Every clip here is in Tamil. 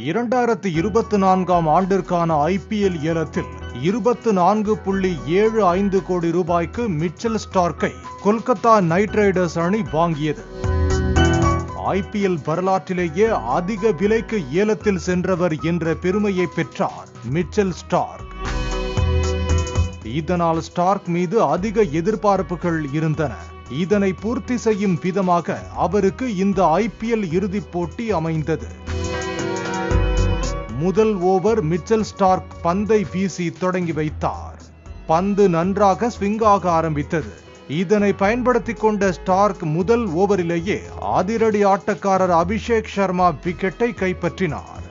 2024ஆம் ஆண்டிற்கான IPL ஏலத்தில் 24.75 கோடி ரூபாய்க்கு மிச்சல் ஸ்டார்க்கை கொல்கத்தா நைட் ரைடர்ஸ் அணி வாங்கியது. IPL வரலாற்றிலேயே அதிக விலைக்கு ஏலத்தில் சென்றவர் என்ற பெருமையை பெற்றார் மிச்சல் ஸ்டார்க். இதனால் ஸ்டார்க் மீது அதிக எதிர்பார்ப்புகள் இருந்தன. இதனை பூர்த்தி செய்யும் விதமாக அவருக்கு இந்த IPL இறுதிப் போட்டி அமைந்தது. முதல் ஓவர் மிச்சல் ஸ்டார்க் பந்தை வீசி தொடங்கி வைத்தார். பந்து நன்றாக ஸ்விங்காக ஆரம்பித்தது. இதனை பயன்படுத்திக் கொண்ட ஸ்டார்க் முதல் ஓவரிலேயே அதிரடி ஆட்டக்காரர் அபிஷேக் சர்மா விக்கெட்டை கைப்பற்றினார்.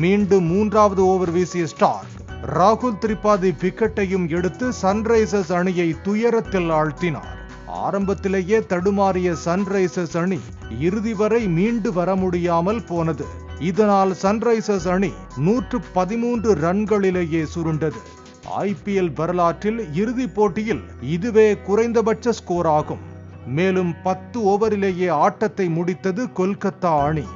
மீண்டும் மூன்றாவது ஓவர் வீசிய ஸ்டார்க் ராகுல் திரிபாதி விக்கெட்டையும் எடுத்து சன்ரைசர்ஸ் அணியை துயரத்தில் ஆழ்த்தினார். ஆரம்பத்திலேயே தடுமாறிய சன்ரைசர்ஸ் அணி இறுதி வரை மீண்டு வர முடியாமல் போனது. இதனால் சன்ரைசர்ஸ் அணி 113 ரன்களிலேயே சுருண்டது. IPL வரலாற்றில் இறுதிப் போட்டியில் இதுவே குறைந்தபட்ச ஸ்கோர் ஆகும். மேலும் 10 ஓவரிலேயே ஆட்டத்தை முடித்தது கொல்கத்தா அணி.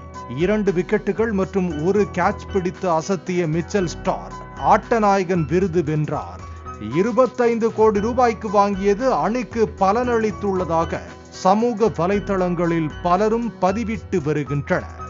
2 விக்கெட்டுகள் மற்றும் 1 கேட்ச் பிடித்து அசத்திய மிச்சல் ஸ்டார்க் ஆட்டநாயகன் விருது வென்றார். 25 கோடி ரூபாய்க்கு வாங்கியது அணிக்கு பலனளித்துள்ளதாக சமூக வலைதளங்களில் பலரும் பதிவிட்டு வருகின்றனர்.